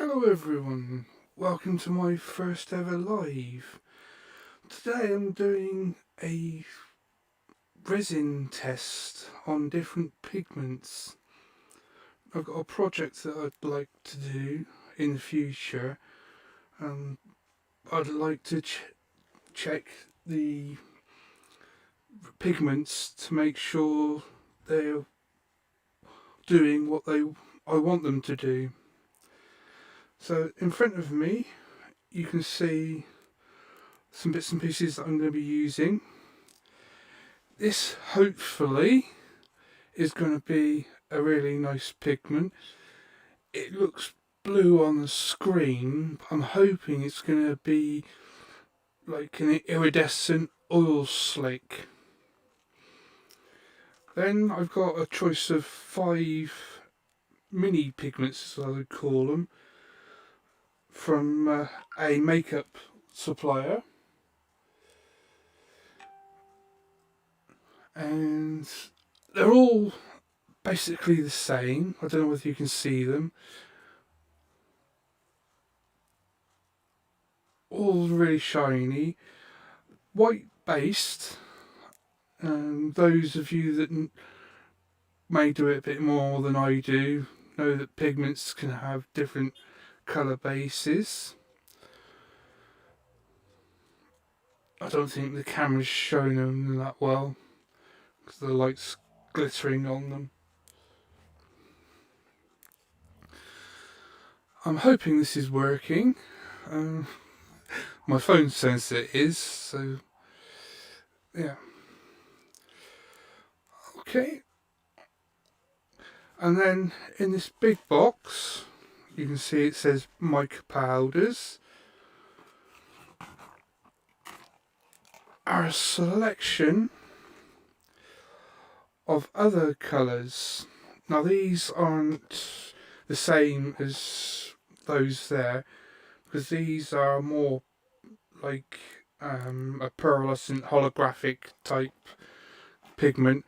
Hello everyone, welcome to my first ever live. Today I'm doing a resin test on different pigments. I've got a project that I'd like to do in the future, and I'd like to check the pigments to make sure they're doing what I want them to do. So in front of me you can see some bits and pieces that I'm going to be using. This hopefully is going to be a really nice pigment. It looks blue on the screen. I'm hoping it's going to be like an iridescent oil slick. Then I've got a choice of 5 mini pigments, as I would call them, from a makeup supplier. And they're all basically the same. I don't know whether you can see them. All really shiny, white based. And those of you that may do it a bit more than I do know that pigments can have different colour bases. I don't think the camera's showing them that well because the light's glittering on them. I'm hoping this is working. My phone says it is, so yeah. Okay. And then in this big box, you can see it says mica powders. Are a selection of other colours. Now these aren't the same as those there, because these are more like a pearlescent holographic type pigment,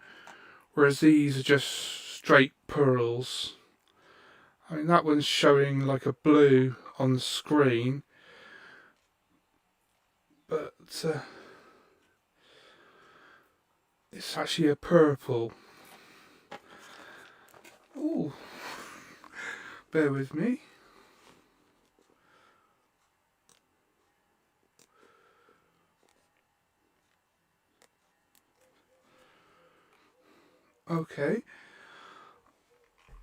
whereas these are just straight pearls. I mean, that one's showing like a blue on the screen, but it's actually a purple. Ooh, bear with me. Okay.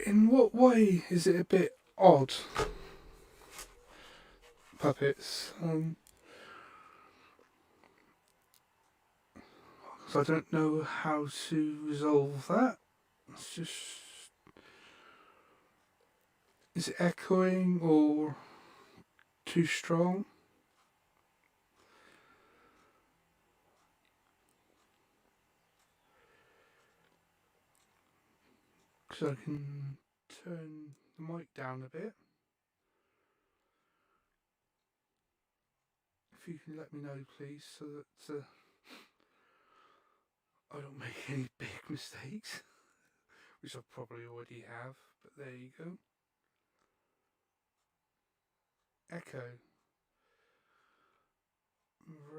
In what way is it a bit odd, puppets? So I don't know how to resolve that. It's just, is it echoing or too strong? So I can turn the mic down a bit. If you can let me know, please, so that I don't make any big mistakes, which I probably already have. But there you go. Echo.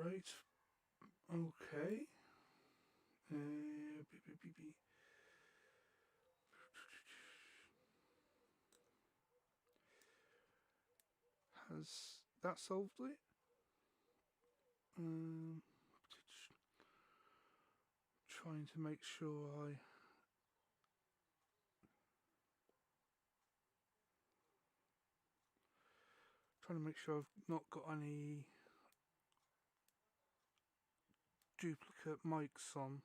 Right. Okay. Beep, beep, beep, beep. Has that solved it? Trying to make sure I've not got any duplicate mics on.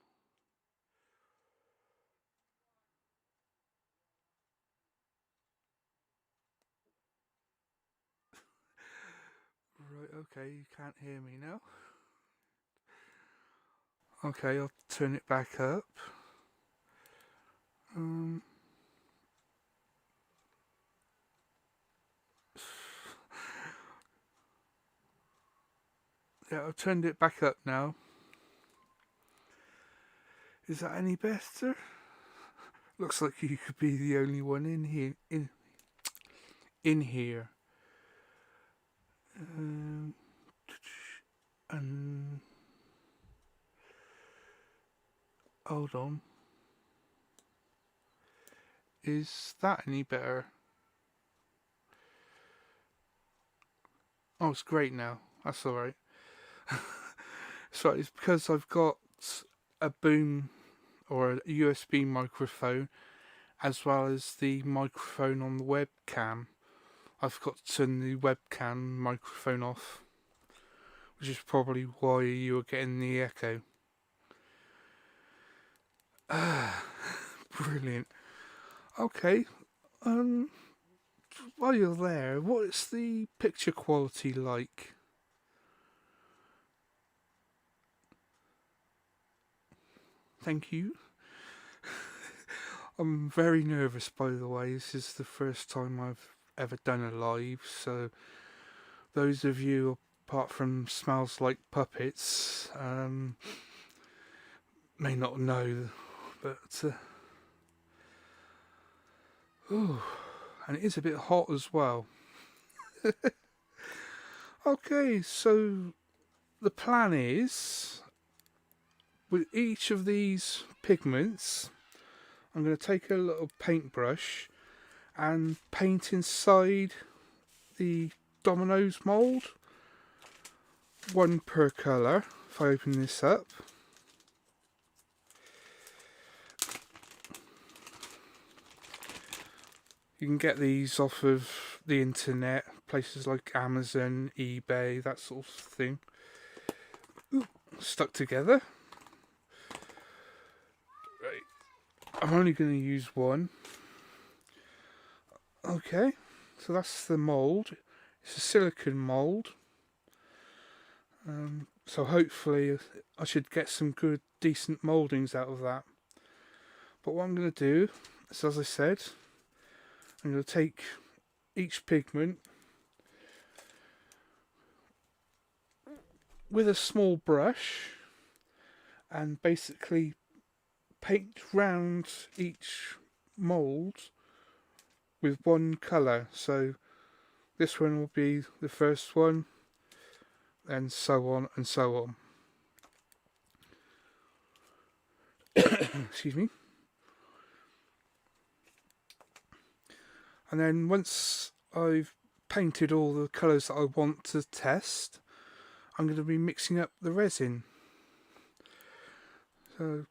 Right, okay, you can't hear me now. Okay, I'll turn it back up. Yeah, I've turned it back up now. Is that any better? Looks like you could be the only one in here. In here. And hold on. Is that any better? Oh, it's great now. That's alright. So it's because I've got a boom or a USB microphone as well as the microphone on the webcam. I've got to turn the webcam microphone off, which is probably why you were getting the echo. Brilliant. Okay, while you're there, what is the picture quality like? Thank you. I'm very nervous, by the way. This is the first time I've ever done a live, so those of you, apart from Smells Like Puppets, may not know, but and it is a bit hot as well. Okay, so the plan is, with each of these pigments, I'm going to take a little paintbrush and paint inside the dominoes mould, one per colour. If I open this up, you can get these off of the internet, places like Amazon, eBay, that sort of thing. Ooh, stuck together. Right, I'm only going to use one. Okay, so that's the mould. It's a silicone mould. So hopefully I should get some good, decent mouldings out of that. But what I'm going to do is, as I said, I'm going to take each pigment with a small brush and basically paint round each mould with one colour. So this one will be the first one, and so on and so on. Excuse me. And then once I've painted all the colours that I want to test, I'm going to be mixing up the resin. So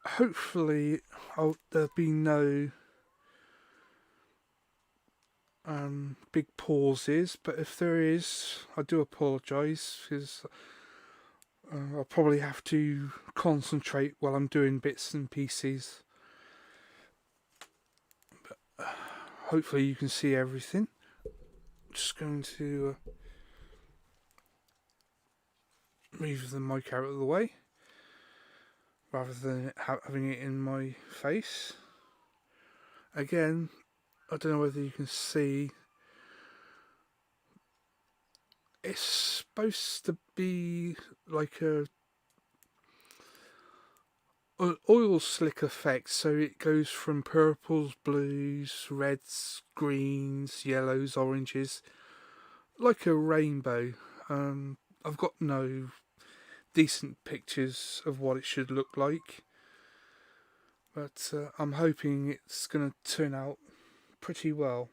hopefully there'll be no big pauses, but if there is, I do apologise, because I'll probably have to concentrate while I'm doing bits and pieces. But hopefully you can see everything. I'm just going to move the mic out of the way rather than having it in my face. Again, I don't know whether you can see, it's supposed to be like a oil slick effect, so it goes from purples, blues, reds, greens, yellows, oranges, like a rainbow. I've got no decent pictures of what it should look like, but I'm hoping it's going to turn out pretty well.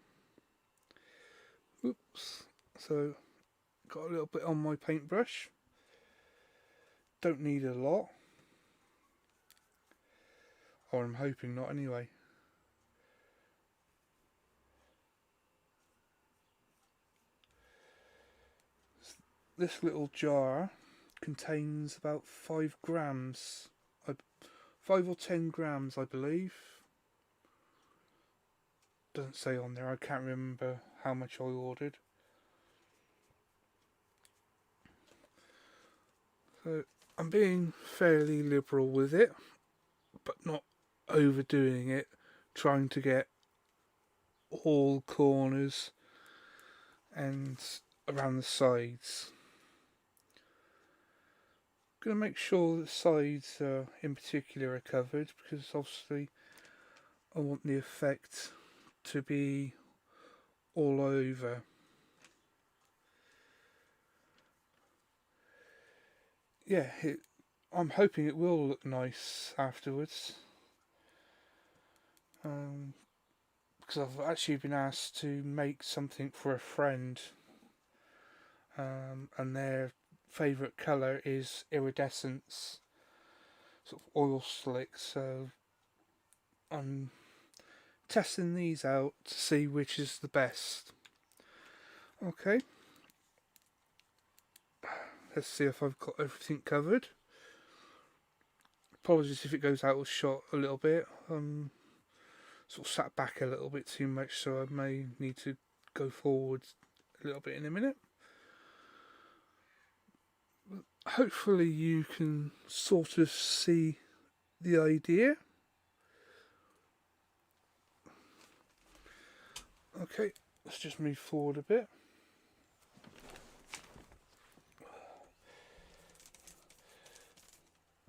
Oops. So got a little bit on my paintbrush. Don't need a lot, or I'm hoping not anyway. This little jar contains about 5 grams, 5 or 10 grams I believe. Doesn't say on there, I can't remember how much I ordered. So I'm being fairly liberal with it, but not overdoing it, trying to get all corners and around the sides. I'm going to make sure the sides in particular are covered, because obviously I want the effect to be all over. yeah, I'm hoping it will look nice afterwards. Um, because I've actually been asked to make something for a friend, and their favourite colour is iridescence, sort of oil slick. So I'm testing these out to see which is the best. Okay, let's see if I've got everything covered. Apologies if it goes out of shot a little bit. Sort of sat back a little bit too much, so I may need to go forward a little bit in a minute. Hopefully you can sort of see the idea. Okay, let's just move forward a bit.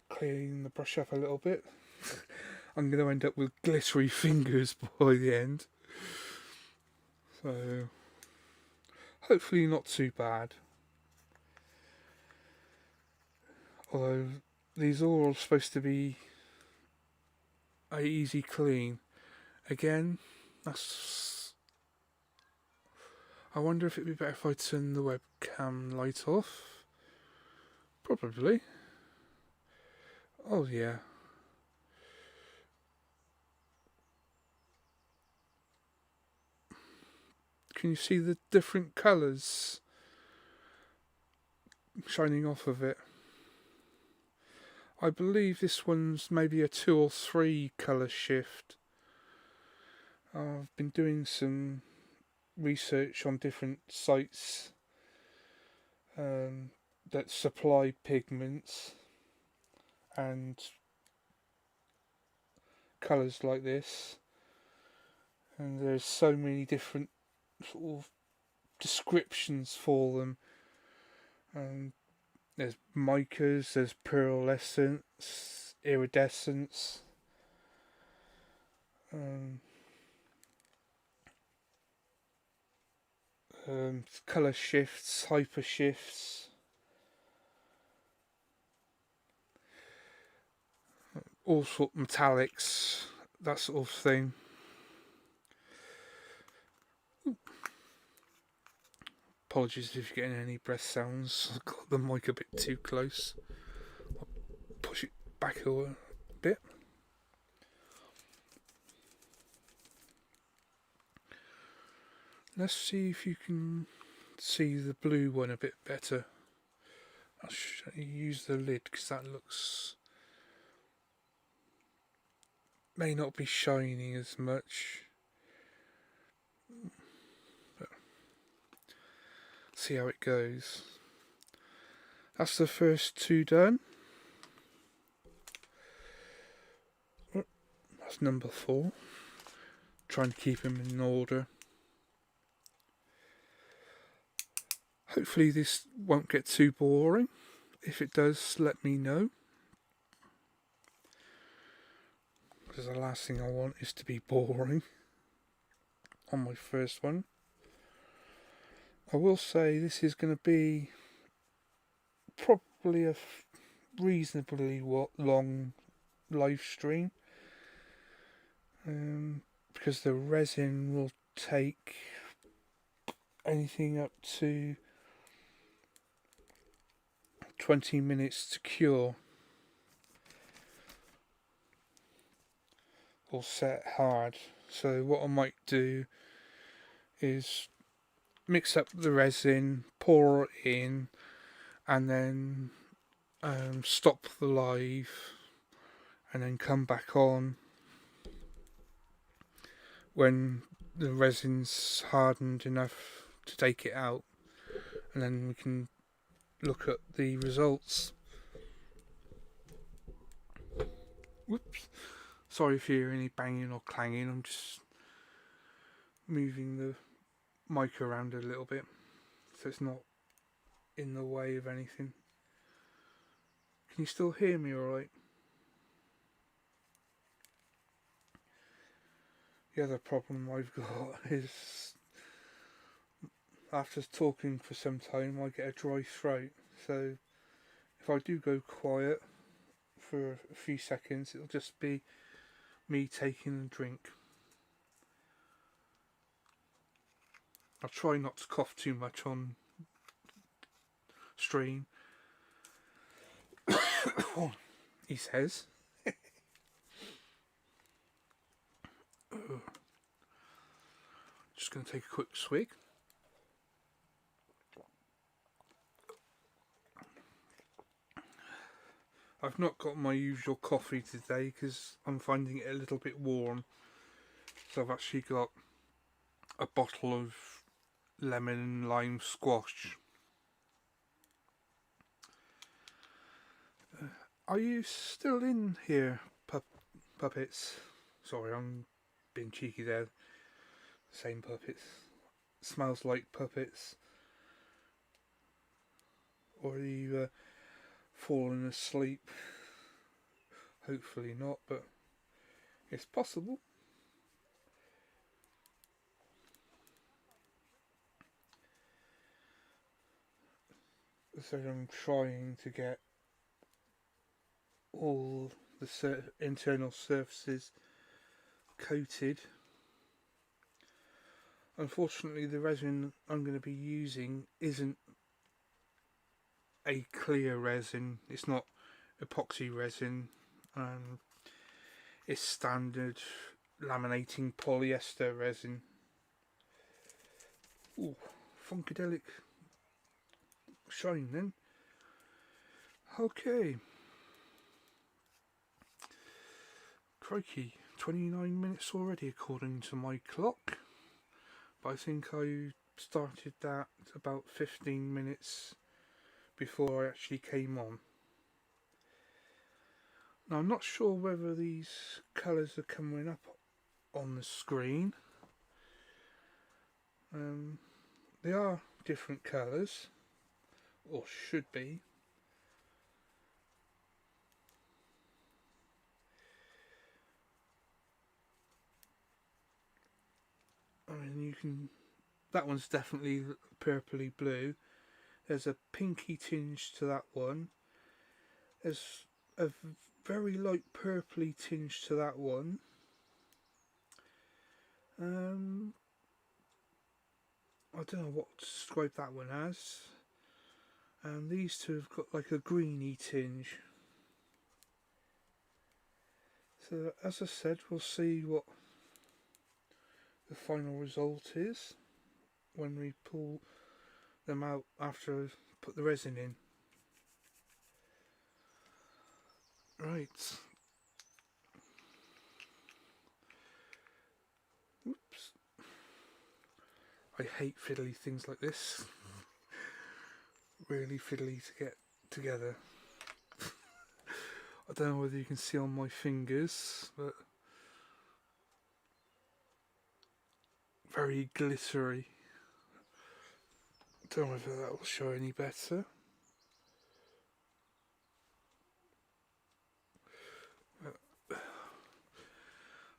Cleaning the brush up a little bit. I'm going to end up with glittery fingers by the end. So, hopefully not too bad. Although, these are all supposed to be a easy clean. Again, that's... I wonder if it'd be better if I turn the webcam light off. Probably. Oh yeah. Can you see the different colours shining off of it? I believe this one's maybe a 2 or 3 colour shift. I've been doing some research on different sites that supply pigments and colours like this, and there's so many different sort of descriptions for them. There's micas, there's pearlescence, iridescence, colour shifts, hyper shifts, all sort of metallics, that sort of thing. Apologies if you're getting any breath sounds. I've got the mic a bit too close. I'll push it back a bit. Let's see if you can see the blue one a bit better. I'll use the lid because that looks... may not be shining as much. But see how it goes. That's the first 2 done. That's number 4. Trying to keep them in order. Hopefully this won't get too boring. If it does, let me know. Because the last thing I want is to be boring on my first one. I will say this is going to be probably a reasonably long live stream. Because the resin will take anything up to 20 minutes to cure or set hard. So what I might do is mix up the resin, pour it in, and then stop the live and then come back on when the resin's hardened enough to take it out, and then we can look at the results. Whoops. Sorry if you hear any banging or clanging, I'm just moving the mic around a little bit so it's not in the way of anything. Can you still hear me alright? The other problem I've got is after talking for some time I get a dry throat, so if I do go quiet for a few seconds, it'll just be me taking a drink. I'll try not to cough too much on stream. He says. Just going to take a quick swig. I've not got my usual coffee today because I'm finding it a little bit warm. So I've actually got a bottle of lemon and lime squash. Are you still in here, puppets? Sorry, I'm being cheeky there. Same puppets. Smells like puppets. Or are you falling asleep? Hopefully not, but it's possible. So I'm trying to get all the internal surfaces coated. Unfortunately, the resin I'm going to be using isn't a clear resin. It's not epoxy resin. It's standard laminating polyester resin. Ooh, funkadelic shine then. Okay. Crikey, 29 minutes already according to my clock. But I think I started that about 15 minutes before I actually came on. Now I'm not sure whether these colours are coming up on the screen. They are different colours, or should be. I mean, you can. That one's definitely purpley blue. There's a pinky tinge to that one. There's a very light purpley tinge to that one. I don't know what to describe that one as. And these two have got like a greeny tinge. So as I said, we'll see what the final result is when we pull them out after I've put the resin in. Right. Oops. I hate fiddly things like this. Really fiddly to get together. I don't know whether you can see on my fingers, but very glittery. Don't know whether that will show any better.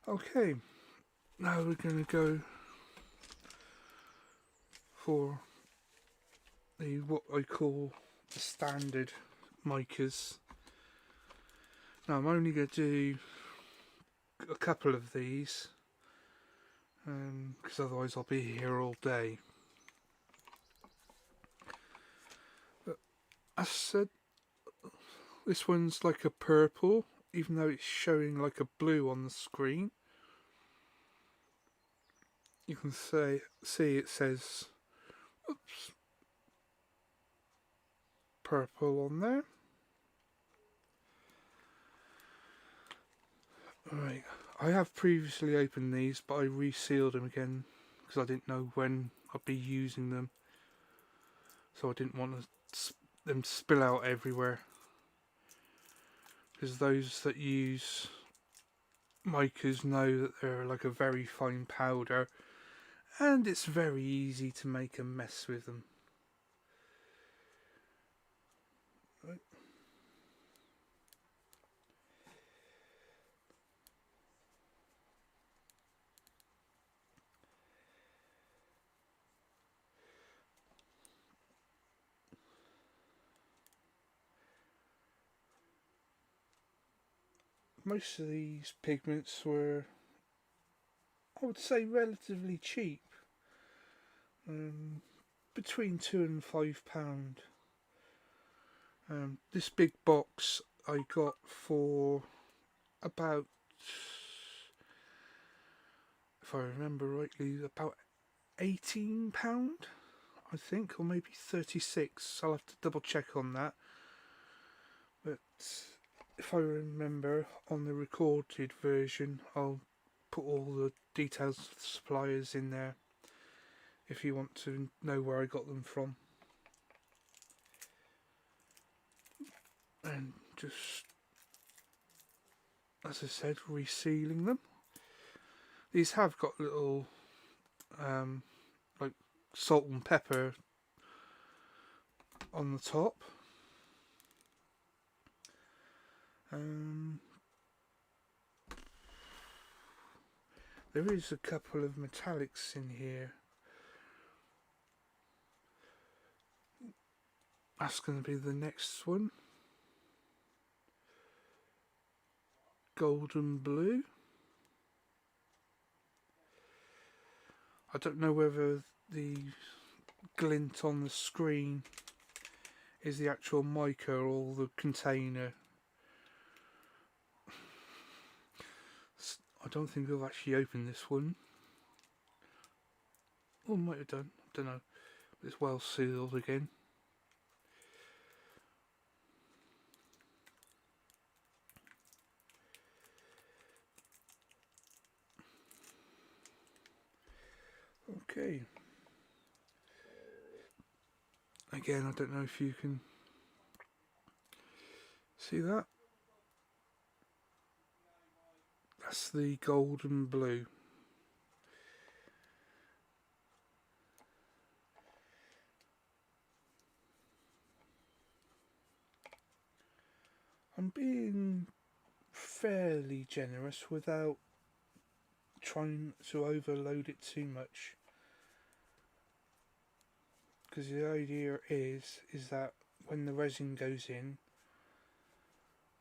Okay, now we're going to go for the what I call the standard micas. Now I'm only going to do a couple of these because otherwise I'll be here all day. But as I said, this one's like a purple, even though it's showing like a blue on the screen. You can see it says purple on there. Right, I have previously opened these, but I resealed them again because I didn't know when I'd be using them, so I didn't want them to spill out everywhere. Because those that use micas know that they're like a very fine powder, and it's very easy to make a mess with them. Right. most of these pigments were, I would say, relatively cheap, between £2 and £5. This big box I got for about, if I remember rightly, about £18, I think, or maybe 36. I'll have to double check on that. But if I remember, on the recorded version, I'll put all the details of the suppliers in there if you want to know where I got them from. And just, as I said, resealing them. These have got little like salt and pepper on the top. There is a couple of metallics in here. That's going to be the next one. Golden blue. I don't know whether the glint on the screen is the actual mica or the container. I don't think I've actually opened this one. Or might have done, I don't know. It's well sealed again. Okay. Again, I don't know if you can see that. That's the golden blue. I'm being fairly generous without trying to overload it too much, because the idea is that when the resin goes in,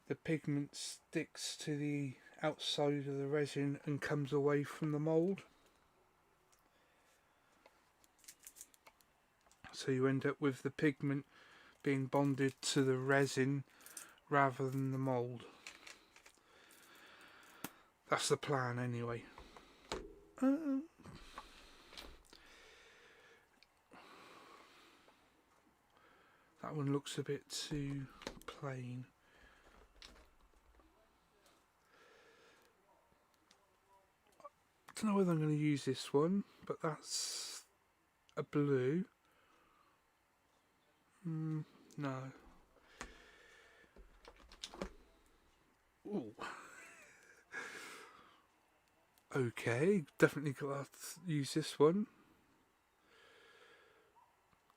the pigment sticks to the outside of the resin and comes away from the mould, so you end up with the pigment being bonded to the resin rather than the mould. That's the plan anyway. That one looks a bit too plain. I don't know whether I'm going to use this one, but that's a blue. No. Ooh. Okay, definitely got to use this one.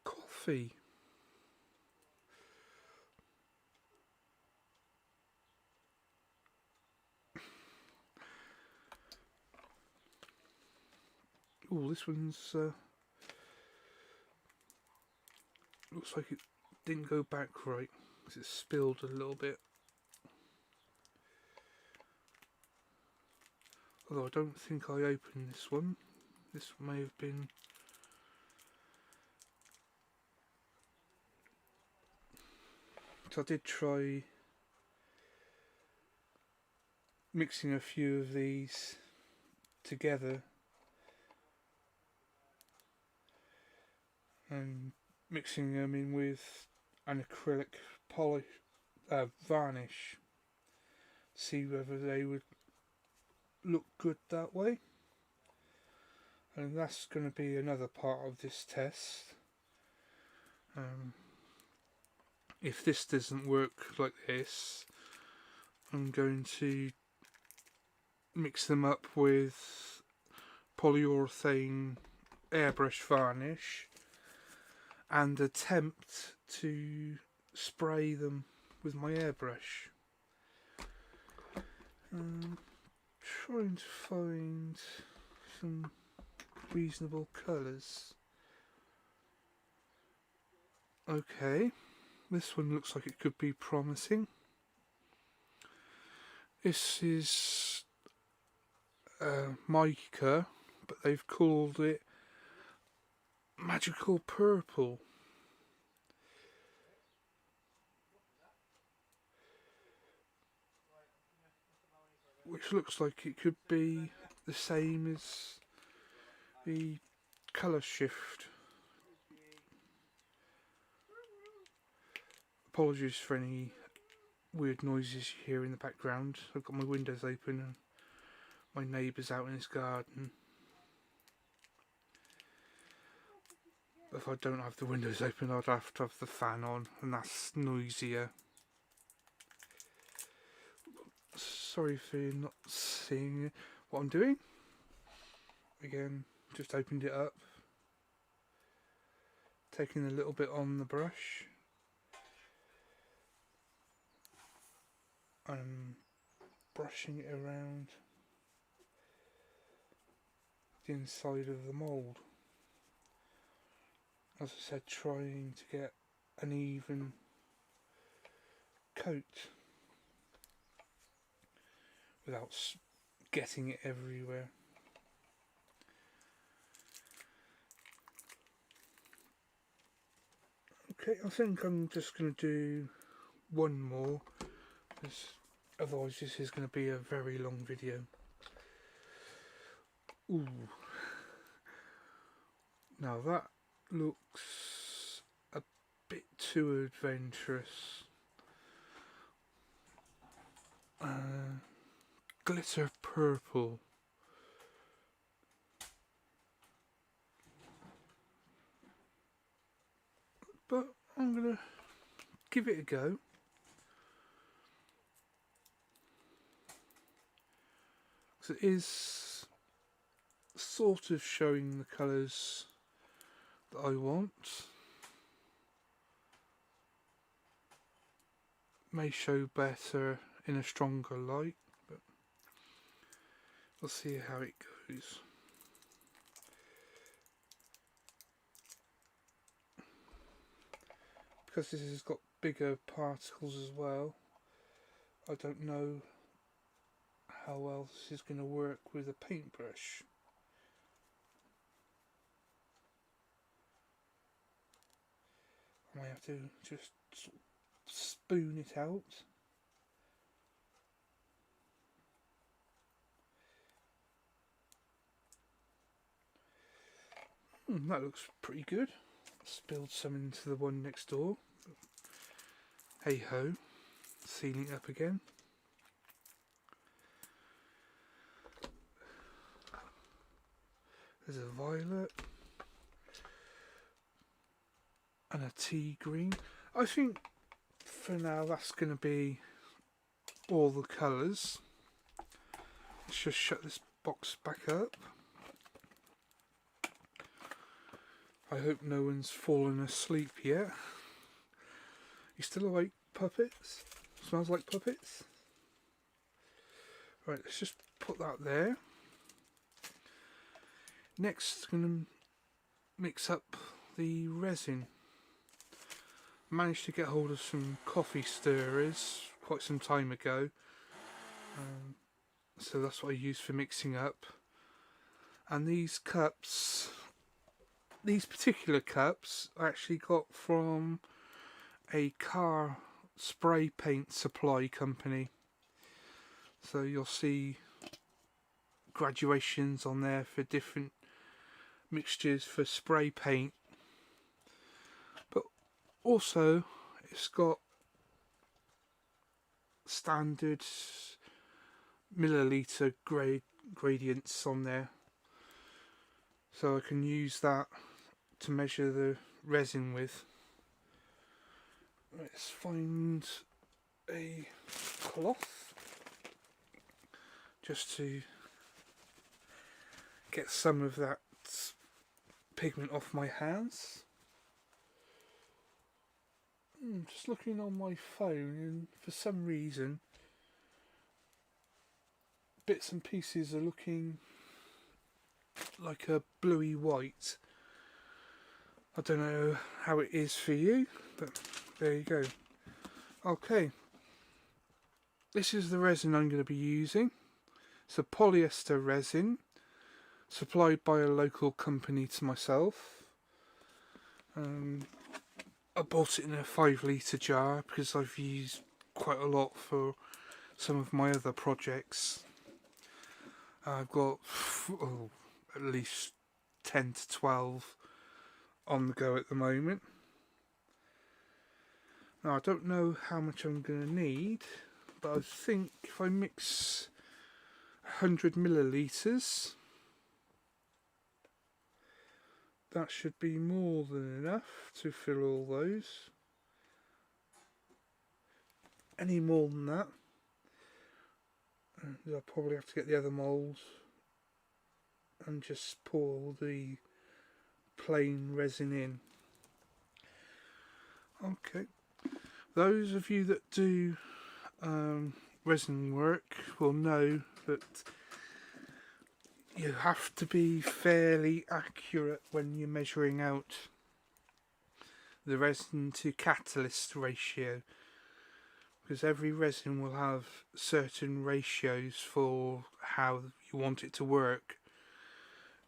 Coffee. Ooh, this one's looks like it didn't go back right because it spilled a little bit. Although I don't think I opened this one. This may have been... So I did try mixing a few of these together and mixing them in with an acrylic polish varnish, see whether they would look good that way. And that's going to be another part of this test. If this doesn't work like this, I'm going to mix them up with polyurethane airbrush varnish and attempt to spray them with my airbrush. Trying to find some reasonable colours. Okay, this one looks like it could be promising. This is mica, but they've called it magical purple. Which looks like it could be the same as the colour shift. Apologies for any weird noises you hear in the background. I've got my windows open and my neighbour's out in his garden. If I don't have the windows open, I'd have to have the fan on, and that's noisier. Sorry for not seeing what I'm doing. Again, just opened it up. Taking a little bit on the brush. And brushing it around the inside of the mould. As I said, trying to get an even coat without getting it everywhere. Okay, I think I'm just going to do one more, because otherwise this is going to be a very long video. Ooh. Now that looks a bit too adventurous. Glitter purple. But I'm gonna give it a go. Because it is sort of showing the colours that I want. May show better in a stronger light, but we'll see how it goes. Because this has got bigger particles as well, I don't know how well this is going to work with a paintbrush. I might have to just sort of spoon it out. That looks pretty good. Spilled some into the one next door. Hey ho, sealing up again. There's a violet and a tea green. I think for now that's going to be all the colours. Let's just shut this box back up. I hope no one's fallen asleep yet. You still awake, puppets? Smells like puppets? Right, let's just put that there. Next, I'm going to mix up the resin. Managed to get hold of some coffee stirrers quite some time ago. So that's what I use for mixing up. And these cups, these particular cups, I actually got from a car spray paint supply company. So you'll see graduations on there for different mixtures for spray paint, but also it's got standard milliliter gradients on there, so I can use that to measure the resin with. Let's find a cloth just to get some of that pigment off my hands. Just looking on my phone, and for some reason bits and pieces are looking like a bluey white. I don't know how it is for you, but there you go. Okay, this is the resin I'm going to be using. It's a polyester resin supplied by a local company to myself. I bought it in a 5 litre jar because I've used quite a lot for some of my other projects. I've got at least 10 to 12 on the go at the moment. Now I don't know how much I'm going to need, but I think if I mix 100 millilitres, that should be more than enough to fill all those. Any more than that, I'll probably have to get the other moulds and just pour the plain resin in. Okay, those of you that do resin work will know that you have to be fairly accurate when you're measuring out the resin to catalyst ratio, because every resin will have certain ratios for how you want it to work.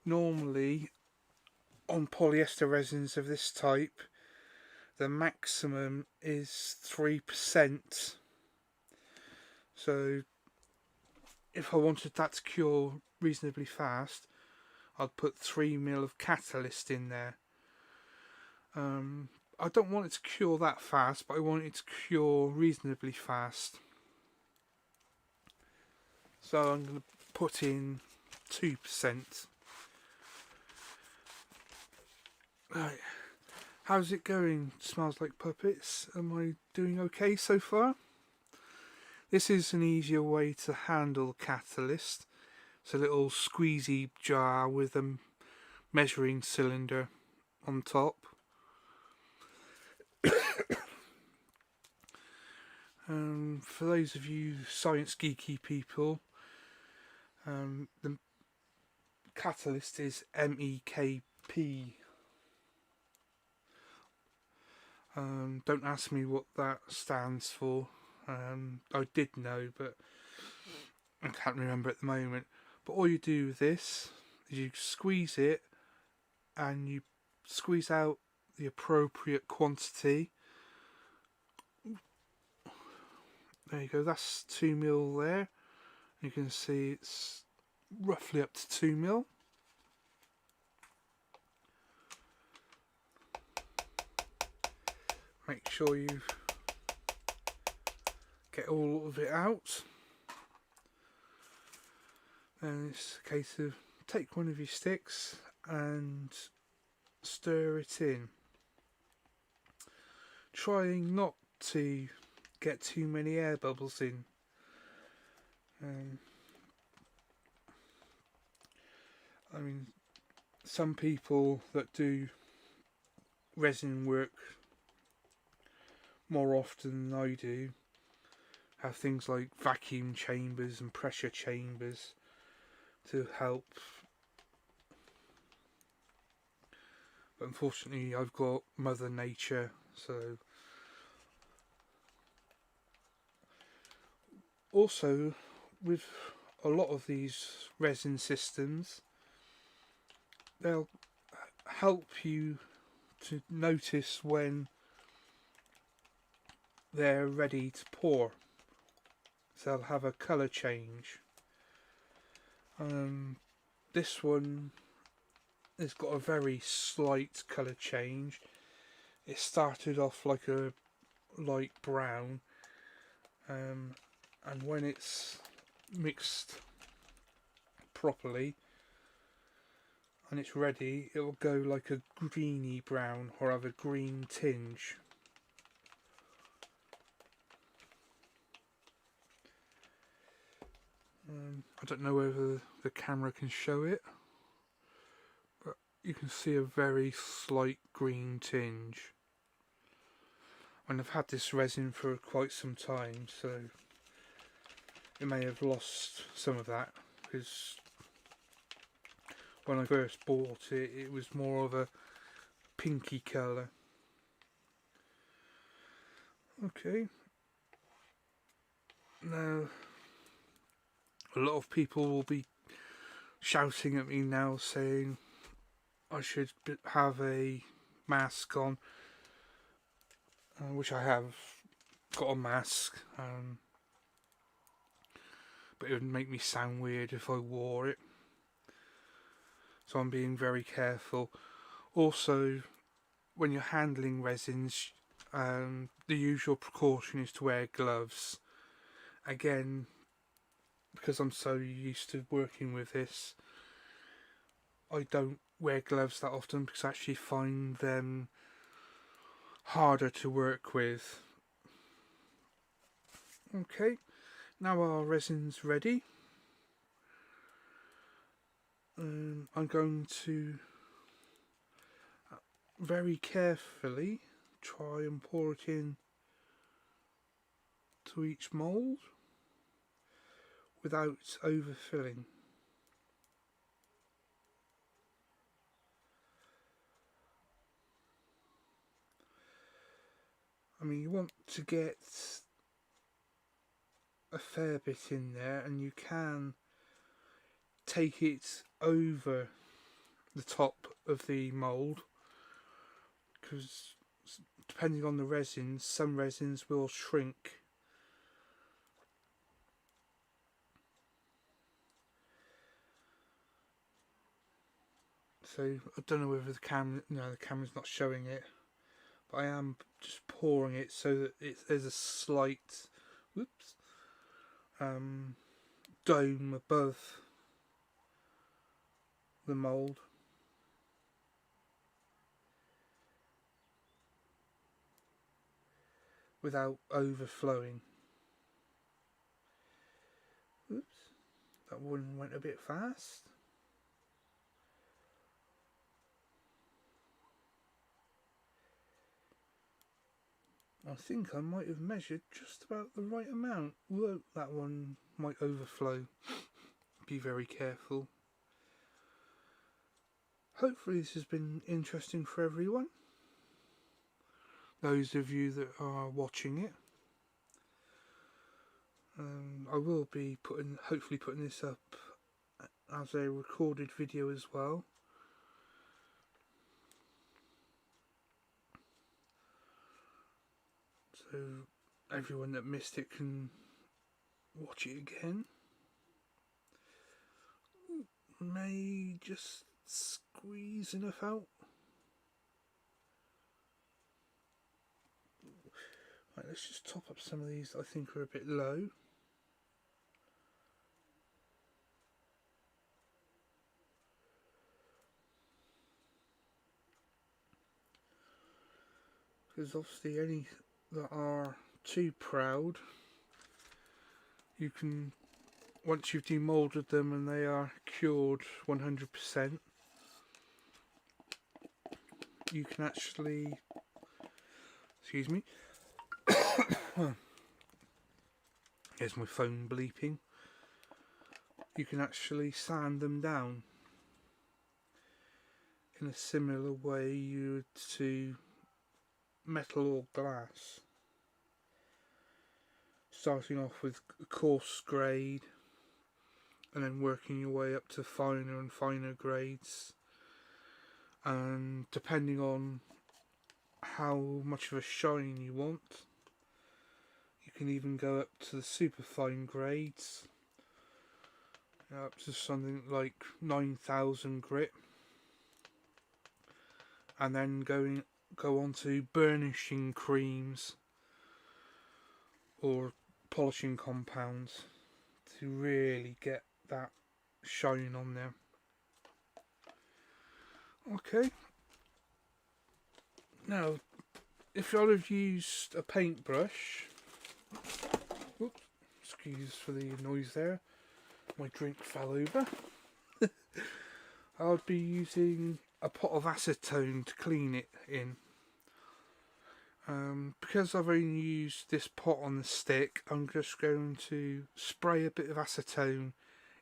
Normally on polyester resins of this type, the maximum is 3%. So if I wanted that to cure reasonably fast, I'd put 3 ml of catalyst in there. I don't want it to cure that fast, but I want it to cure reasonably fast. So I'm going to put in 2%. Right, how's it going? Smells like puppets. Am I doing okay so far? This is an easier way to handle catalyst. It's a little squeezy jar with a measuring cylinder on top. For those of you science geeky people, the catalyst is MEKP. Don't ask me what that stands for. I did know, but I can't remember at the moment. But all you do with this is you squeeze it and you squeeze out the appropriate quantity. There you go, that's 2 ml there. You can see it's roughly up to 2 ml. Make sure you get all of it out. And it's a case of take one of your sticks and stir it in. Trying not to get too many air bubbles in. I mean, some people that do resin work more often than I do have things like vacuum chambers and pressure chambers to help. But unfortunately I've got Mother Nature, so. Also, with a lot of these resin systems, they'll help you to notice when they're ready to pour. So they'll have a colour change. This one has got a very slight colour change. It started off like a light brown, and when it's mixed properly and it's ready, it will go like a greeny brown or have a green tinge. I don't know whether the camera can show it, but you can see a very slight green tinge. And I've had this resin for quite some time, so it may have lost some of that, because when I first bought it, it was more of a pinky colour. Okay. Now, a lot of people will be shouting at me now saying I should have a mask on, which I have got a mask, but it would make me sound weird if I wore it. So I'm being very careful. Also, when you're handling resins, the usual precaution is to wear gloves. Again, because I'm so used to working with this, I don't wear gloves that often because I actually find them harder to work with. Okay, now our resin's ready. I'm going to very carefully try and pour it in to each mould without overfilling. I mean, you want to get a fair bit in there, and you can take it over the top of the mould, because depending on the resins, some resins will shrink. So I don't know whether the camera's not showing it, but I am just pouring it so that there's a slight, dome above the mould. Without overflowing. Oops, that one went a bit fast. I think I might have measured just about the right amount. Whoa, that one might overflow. Be very careful. Hopefully this has been interesting for everyone. Those of you that are watching it. I will be hopefully putting this up as a recorded video as well. So everyone that missed it can watch it again. May just squeeze enough out. Right, let's just top up some of these that I think are a bit low. Because obviously any that are too proud, you can, once you've demoulded them and they are cured 100%, you can actually, excuse me, here's my phone bleeping, you can actually sand them down in a similar way you would to metal or glass. Starting off with coarse grade and then working your way up to finer and finer grades, and depending on how much of a shine you want, you can even go up to the super fine grades, up to something like 9,000 grit, and then go on to burnishing creams or polishing compounds to really get that shine on there. Okay, now if I'd have used a paintbrush, oops, excuse for the noise there, my drink fell over. I would be using a pot of acetone to clean it in. Because I've only used this pot on the stick, I'm just going to spray a bit of acetone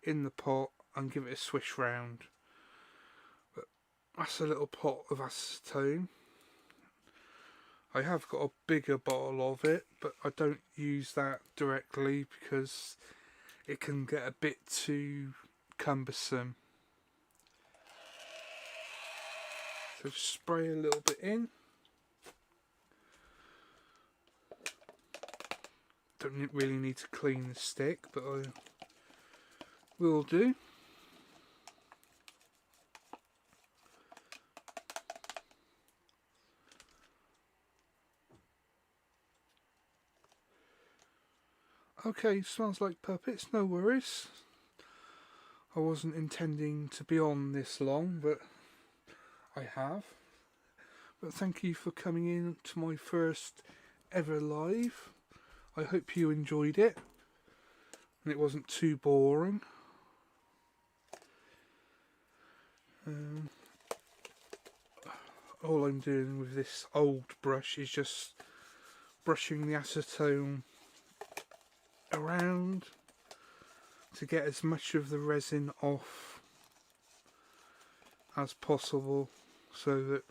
in the pot and give it a swish round. But that's a little pot of acetone. I have got a bigger bottle of it, but I don't use that directly because it can get a bit too cumbersome. So just spray a little bit in. Don't really need to clean the stick, but I will do. Okay, smells like puppets, no worries. I wasn't intending to be on this long, but I have. But thank you for coming in to my first ever live. I hope you enjoyed it and it wasn't too boring. All I'm doing with this old brush is just brushing the acetone around to get as much of the resin off as possible, so that,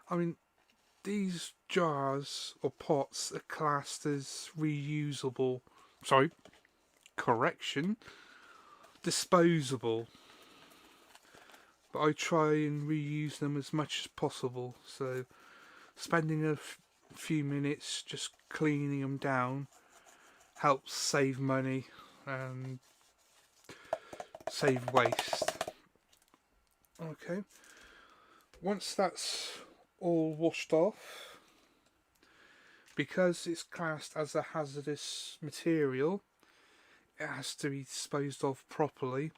I mean, these jars or pots are classed as reusable, disposable, but I try and reuse them as much as possible, so spending a few minutes just cleaning them down helps save money and save waste. Okay, once that's all washed off, because it's classed as a hazardous material, it has to be disposed of properly.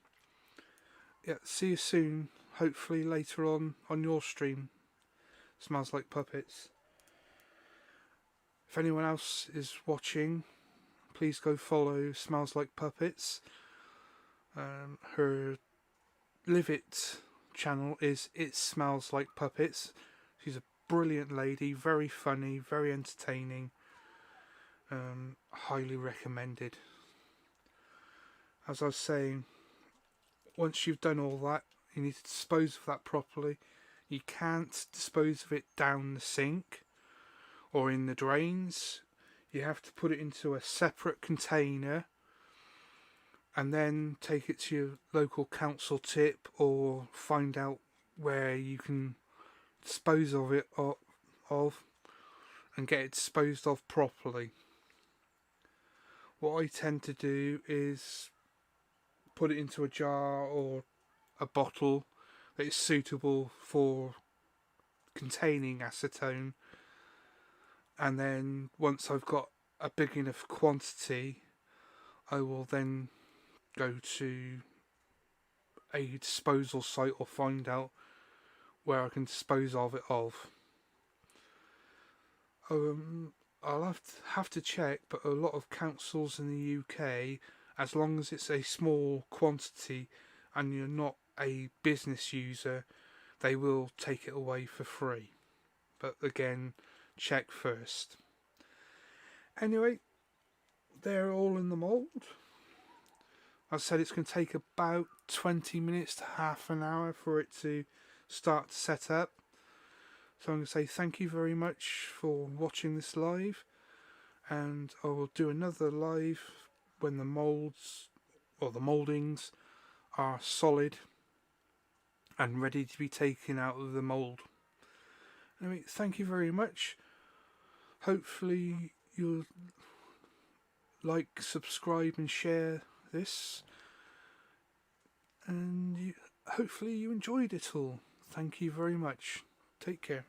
Yeah, see you soon, hopefully later on your stream. Smells Like Puppets. If anyone else is watching, please go follow Smells Like Puppets. Her Live It channel is It Smells Like Puppets. She's a brilliant lady, very funny, very entertaining. Highly recommended. As I was saying, once you've done all that, you need to dispose of that properly. You can't dispose of it down the sink or in the drains. You have to put it into a separate container and then take it to your local council tip or find out where you can dispose of it and get it disposed of properly. What I tend to do is put it into a jar or a bottle that is suitable for containing acetone, and then once I've got a big enough quantity, I will then go to a disposal site or find out where I can dispose of it of. I'll have to check, but a lot of councils in the UK, as long as it's a small quantity and you're not a business user, they will take it away for free. But again, check first. Anyway, they're all in the mould. I said it's going to take about 20 minutes to half an hour for it to start to set up. So I'm going to say thank you very much for watching this live, and I will do another live when the moulds or the mouldings are solid and ready to be taken out of the mould. Anyway, thank you very much. Hopefully you'll like, subscribe and share this, and hopefully you enjoyed it all. Thank you very much. Take care.